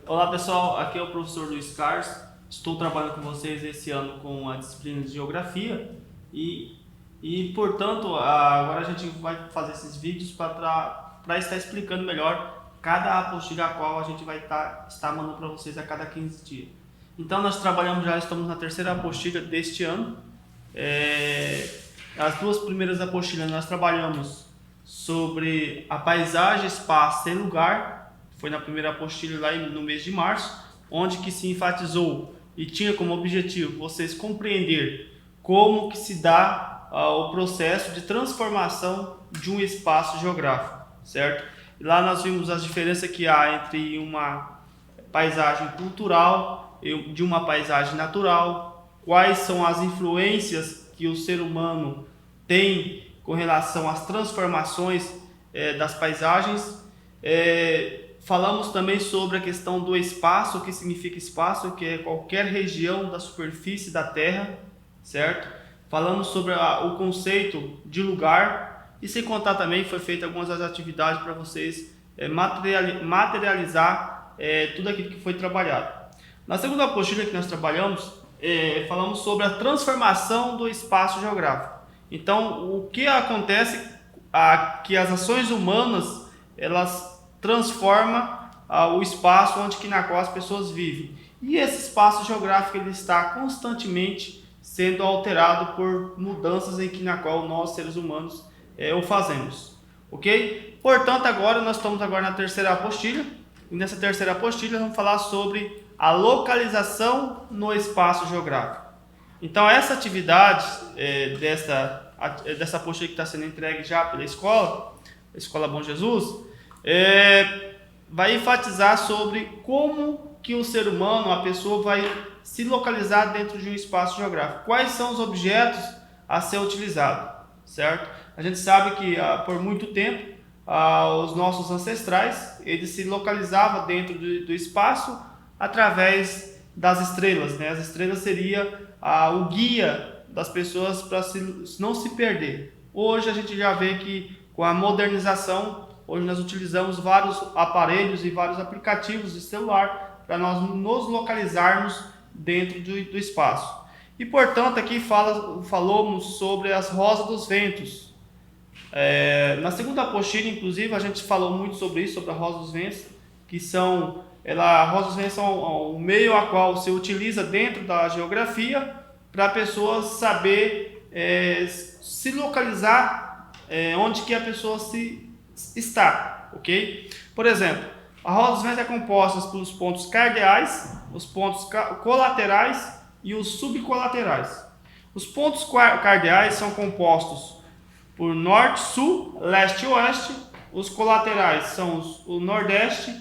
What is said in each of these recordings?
Olá pessoal, aqui é o professor Luiz Carlos. Estou trabalhando com vocês esse ano com a disciplina de Geografia portanto, agora a gente vai fazer esses vídeos para estar explicando melhor cada apostila a qual a gente vai estar mandando para vocês a cada 15 dias. Então nós estamos na terceira apostila deste ano. As duas primeiras apostilas nós trabalhamos sobre a paisagem, espaço e lugar. Foi na primeira apostila lá no mês de março, onde que se enfatizou e tinha como objetivo vocês compreender como que se dá o processo de transformação de um espaço geográfico, certo? E lá nós vimos as diferenças que há entre uma paisagem cultural e de uma paisagem natural, quais são as influências que o ser humano tem com relação às transformações das paisagens. Falamos também sobre a questão do espaço, o que significa espaço, que é qualquer região da superfície da Terra, certo? Falamos sobre o conceito de lugar e sem contar também foi feita algumas das atividades para vocês materializar tudo aquilo que foi trabalhado. Na segunda apostila que nós trabalhamos, falamos sobre a transformação do espaço geográfico. Então, o que acontece que as ações humanas elas transformam o espaço na qual as pessoas vivem. E esse espaço geográfico ele está constantemente sendo alterado por mudanças na qual nós, seres humanos, o fazemos. Ok? Portanto, nós estamos na terceira apostila. E nessa terceira apostila vamos falar sobre a localização no espaço geográfico. Então, essa atividade dessa apostila que está sendo entregue já pela escola, a Escola Bom Jesus, vai enfatizar sobre como que o ser humano, a pessoa, vai se localizar dentro de um espaço geográfico. Quais são os objetos a ser utilizado, certo? A gente sabe que por muito tempo os nossos ancestrais eles se localizavam dentro do espaço através das estrelas, né? As estrelas seria o guia das pessoas para não se perder. Hoje a gente já vê que com a modernização, hoje nós utilizamos vários aparelhos e vários aplicativos de celular para nós nos localizarmos dentro do espaço. E portanto aqui falamos sobre as rosas dos ventos. Na segunda apostila, inclusive, a gente falou muito sobre isso, sobre a rosa dos ventos, que a rosa dos ventos são o meio a qual se utiliza dentro da geografia para a pessoa saber se localizar onde que a pessoa está, ok? Por exemplo, a roda dos ventos é composta pelos pontos cardeais, os pontos colaterais e os subcolaterais. Os pontos cardeais são compostos por norte, sul, leste e oeste. Os colaterais são o nordeste,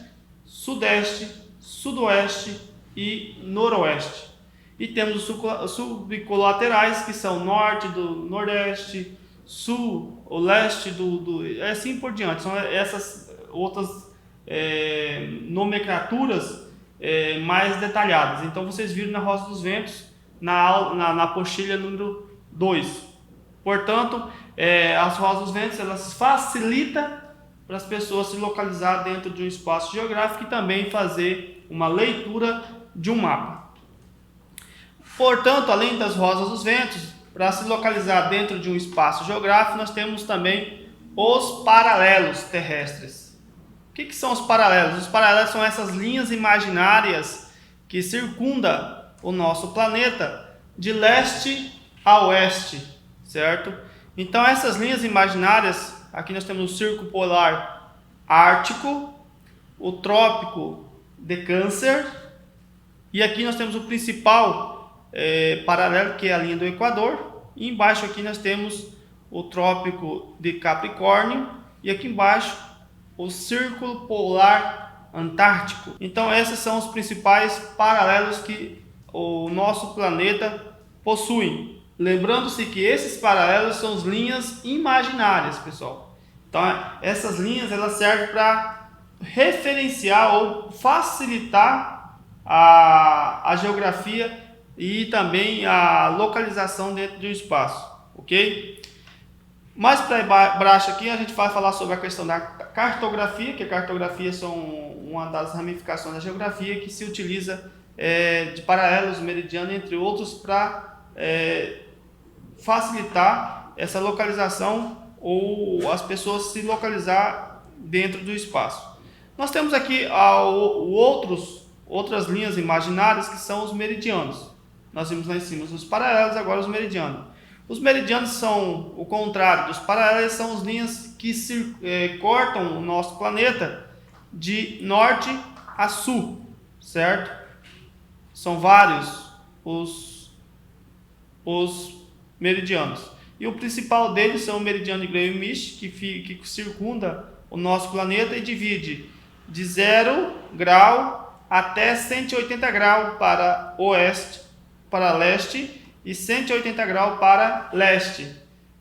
sudeste, sudoeste e noroeste. E temos os subcolaterais, que são norte do nordeste, sul, o leste assim por diante. São essas outras nomenclaturas mais detalhadas. Então vocês viram na Rosa dos Ventos na apostila número 2. Portanto, as Rosas dos Ventos elas facilitam para as pessoas se localizar dentro de um espaço geográfico e também fazer uma leitura de um mapa. Portanto, além das Rosas dos Ventos, para se localizar dentro de um espaço geográfico, nós temos também os paralelos terrestres. O que são os paralelos? Os paralelos são essas linhas imaginárias que circundam o nosso planeta de leste a oeste, certo? Então, essas linhas imaginárias, aqui nós temos o Círculo Polar Ártico, o Trópico de Câncer, e aqui nós temos o principal paralelo, que é a linha do Equador, e embaixo aqui nós temos o Trópico de Capricórnio, e aqui embaixo o Círculo Polar Antártico. Então esses são os principais paralelos que o nosso planeta possui. Lembrando-se que esses paralelos são as linhas imaginárias, pessoal. Então essas linhas elas servem para referenciar ou facilitar a geografia e também a localização dentro de um espaço, ok? Mais para baixo aqui a gente vai falar sobre a questão da cartografia, que a cartografia são uma das ramificações da geografia que se utiliza de paralelos, meridiano, entre outros, para facilitar essa localização ou as pessoas se localizar dentro do espaço. Nós temos aqui outras linhas imaginárias que são os meridianos. Nós vimos lá em cima os paralelos, agora os meridianos. Os meridianos são o contrário dos paralelos, são as linhas que cortam o nosso planeta de norte a sul, certo? São vários os meridianos. E o principal deles são o meridiano de Greenwich, que circunda o nosso planeta e divide de 0 grau até 180 graus para oeste, para leste, e 180 graus para leste.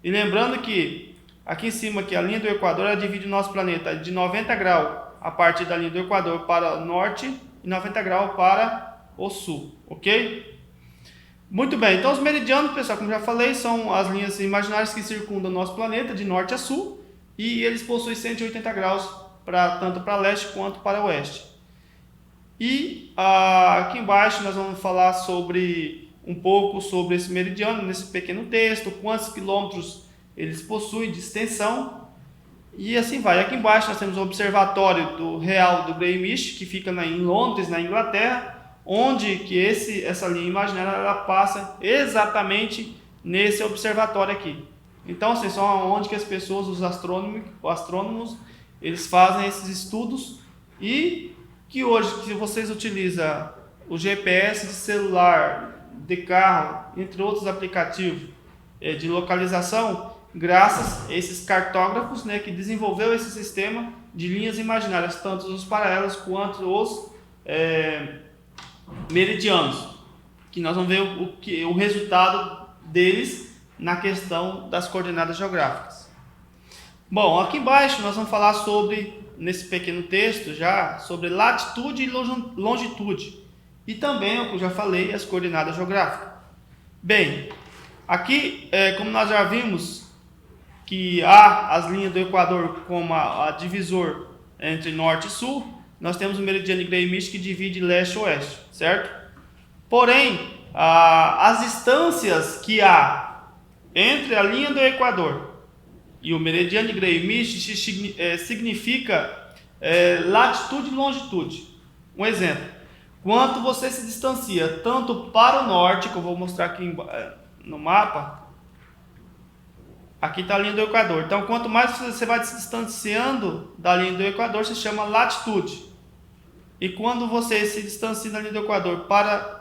E lembrando que aqui em cima aqui, a linha do Equador, ela divide o nosso planeta de 90 graus a partir da linha do Equador para o norte e 90 graus para o sul, ok? Muito bem, então os meridianos, pessoal, como já falei, são as linhas imaginárias que circundam o nosso planeta de norte a sul, e eles possuem 180 graus tanto para leste quanto para oeste. E aqui embaixo nós vamos falar um pouco sobre esse meridiano, nesse pequeno texto, quantos quilômetros eles possuem de extensão, e assim vai. Aqui embaixo nós temos o observatório real do Greenwich, que fica em Londres, na Inglaterra, onde que essa linha imaginária ela passa exatamente nesse observatório aqui. Então, assim, são onde que as pessoas, os astrônomos, eles fazem esses estudos, e que hoje, se vocês utilizam o GPS de celular, de carro, entre outros aplicativos de localização, graças a esses cartógrafos, né, que desenvolveu esse sistema de linhas imaginárias, tanto os paralelos quanto os meridianos, que nós vamos ver o resultado deles na questão das coordenadas geográficas. Bom, aqui embaixo nós vamos falar nesse pequeno texto sobre latitude e longitude. E também, como eu já falei, as coordenadas geográficas. Bem, aqui, como nós já vimos, que há as linhas do Equador como a divisor entre norte e sul, nós temos o meridiano de Greenwich que divide leste e oeste, certo? Porém, as distâncias que há entre a linha do Equador e o meridiano de Greenwich significa latitude e longitude. Um exemplo. Quanto você se distancia tanto para o norte, que eu vou mostrar aqui no mapa, aqui está a linha do Equador. Então, quanto mais você vai se distanciando da linha do Equador, se chama latitude. E quando você se distancia da linha do Equador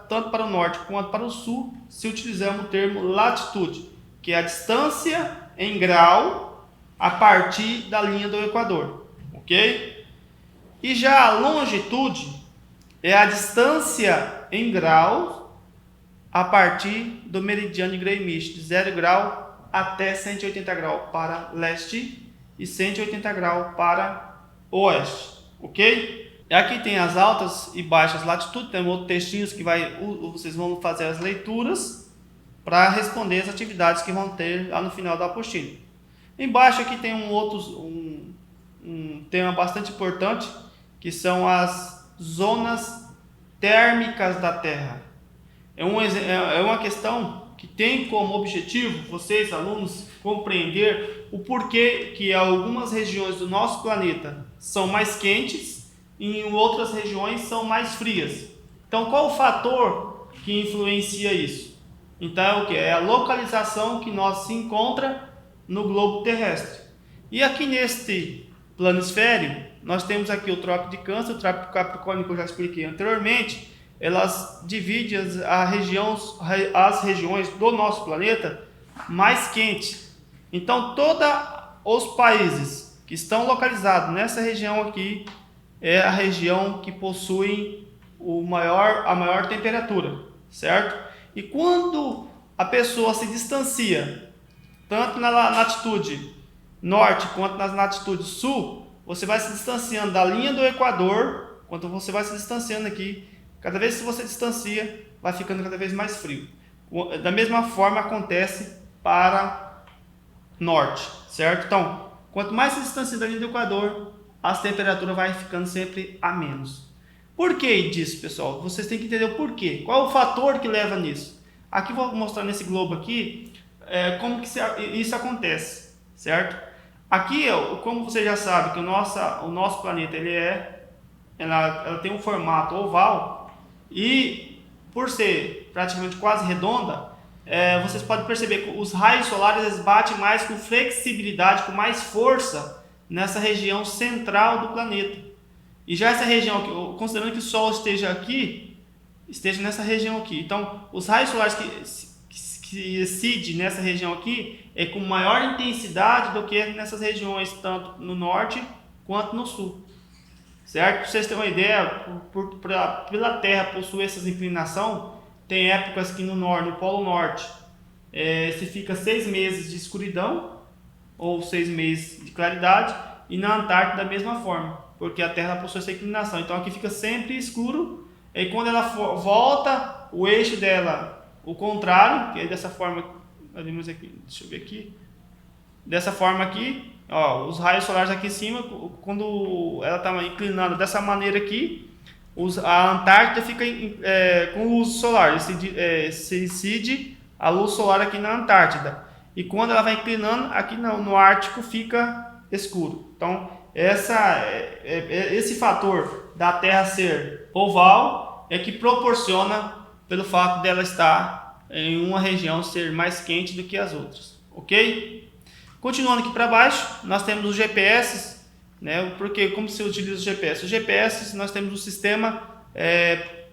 tanto para o norte quanto para o sul, se utilizamos o termo latitude, que é a distância em grau a partir da linha do Equador, ok? E já a longitude é a distância em graus a partir do meridiano de Greenwich, de 0 grau até 180 graus para leste e 180 graus para oeste, ok? E aqui tem as altas e baixas latitudes, tem outros textinhos que vocês vão fazer as leituras para responder as atividades que vão ter lá no final da apostila. Embaixo aqui tem um tema bastante importante, que são as zonas térmicas da Terra. É uma questão que tem como objetivo vocês, alunos, compreender o porquê que algumas regiões do nosso planeta são mais quentes e em outras regiões são mais frias. Então, qual o fator que influencia isso? Então, é o que? É a localização que nós se encontra no globo terrestre. E aqui neste planisfério, nós temos aqui o Trópico de Câncer, o Trópico de Capricórnio, que eu já expliquei anteriormente. Elas dividem as regiões do nosso planeta mais quentes. Então, todos os países que estão localizados nessa região aqui é a região que possui a maior temperatura, certo? E quando a pessoa se distancia, tanto na latitude norte quanto na latitude sul, você vai se distanciando da linha do Equador, quanto você vai se distanciando aqui, cada vez que você distancia, vai ficando cada vez mais frio. Da mesma forma acontece para norte. certo? Então, quanto mais se distancia da linha do Equador, as temperaturas vai ficando sempre a menos. Por que disso, pessoal? Vocês têm que entender o porquê. Qual é o fator que leva nisso? Aqui vou mostrar nesse globo aqui como que isso acontece, certo? Aqui, como você já sabe, que o nosso planeta ela tem um formato oval e por ser praticamente quase redonda, vocês podem perceber que os raios solares eles batem mais com flexibilidade, com mais força nessa região central do planeta. E já essa região aqui, considerando que o Sol esteja nessa região aqui. Então, os raios solares que incidem nessa região aqui é com maior intensidade do que nessas regiões, tanto no norte quanto no sul. Certo? Para vocês terem uma ideia, pela Terra possuir essas inclinações, tem épocas que no Polo Norte se fica 6 meses de escuridão ou 6 meses de claridade, e na Antártida da mesma forma, porque a Terra possui essa inclinação. Então aqui fica sempre escuro, e quando ela volta, o eixo dela, o contrário, que é dessa forma, aqui, deixa eu ver aqui, dessa forma aqui, ó, os raios solares aqui em cima, quando ela está inclinando dessa maneira aqui, a Antártida fica com luz solar, se incide a luz solar aqui na Antártida. E quando ela vai inclinando, aqui no Ártico fica escuro. Então, esse fator da Terra ser oval é que proporciona pelo fato dela estar em uma região ser mais quente do que as outras. Ok? Continuando aqui para baixo, nós temos os GPS, né? Porque como se utiliza o GPS? Os GPS, nós temos um sistema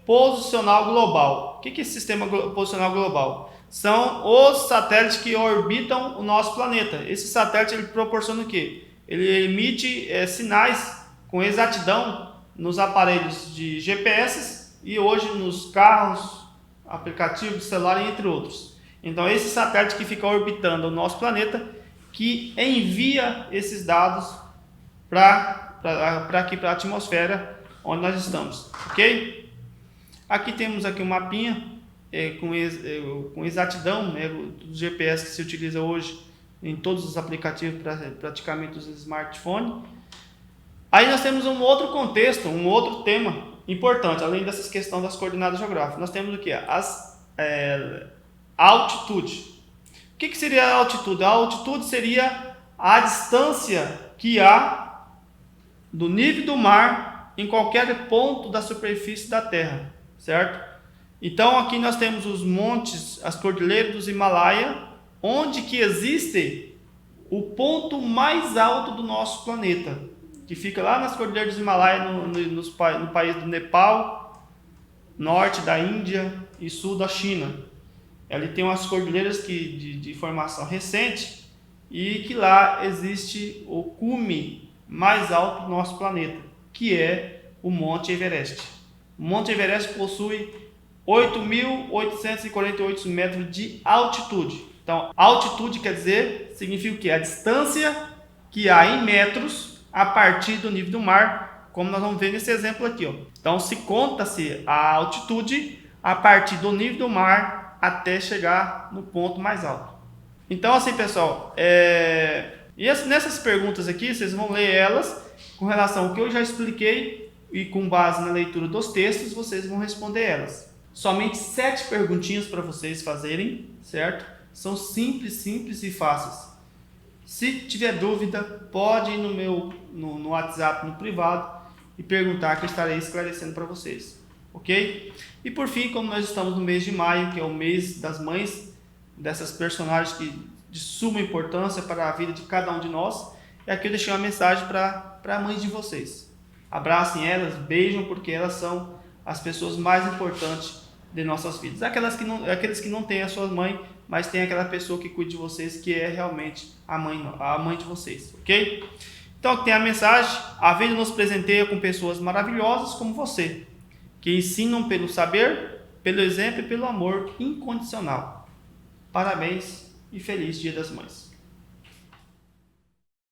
posicional global. O que é esse sistema posicional global? São os satélites que orbitam o nosso planeta. Esse satélite ele proporciona o quê? Ele emite sinais com exatidão nos aparelhos de GPS e hoje nos carros, aplicativos de celular, entre outros. Então, esse satélite que fica orbitando o nosso planeta, que envia esses dados para aqui, para a atmosfera onde nós estamos, ok? Aqui temos aqui um mapinha com exatidão, né, do GPS que se utiliza hoje em todos os aplicativos, praticamente dos smartphones. Aí nós temos um outro contexto, um outro tema importante, além dessas questões das coordenadas geográficas. Nós temos o que? A altitude. O que seria a altitude? A altitude seria a distância que há do nível do mar em qualquer ponto da superfície da Terra, certo? Então aqui nós temos os montes, as cordilheiras dos Himalaia, onde que existe o ponto mais alto do nosso planeta, que fica lá nas cordilheiras dos Himalaia, no país do Nepal, norte da Índia e sul da China. Ali tem umas cordilheiras de formação recente e que lá existe o cume mais alto do nosso planeta, que é o Monte Everest. O Monte Everest possui 8.848 metros de altitude. Então, altitude significa o quê? A distância que há em metros a partir do nível do mar, como nós vamos ver nesse exemplo aqui, ó. Então, se conta-se a altitude a partir do nível do mar até chegar no ponto mais alto. Então, assim, pessoal, nessas perguntas aqui, vocês vão ler elas com relação ao que eu já expliquei e com base na leitura dos textos, vocês vão responder elas. Somente 7 perguntinhas para vocês fazerem, certo? São simples e fáceis. Se tiver dúvida, pode ir no WhatsApp, no privado, e perguntar que eu estarei esclarecendo para vocês. Ok? E por fim, como nós estamos no mês de maio, que é o mês das mães, dessas personagens de suma importância para a vida de cada um de nós, aqui eu deixei uma mensagem para a mãe de vocês. Abracem elas, beijam, porque elas são as pessoas mais importantes de nossas vidas. Aqueles que não têm a sua mãe, mas tem aquela pessoa que cuida de vocês, que é realmente a mãe de vocês, ok? Então aqui tem a mensagem: a vida nos presenteia com pessoas maravilhosas como você, que ensinam pelo saber, pelo exemplo e pelo amor incondicional. Parabéns e feliz Dia das Mães.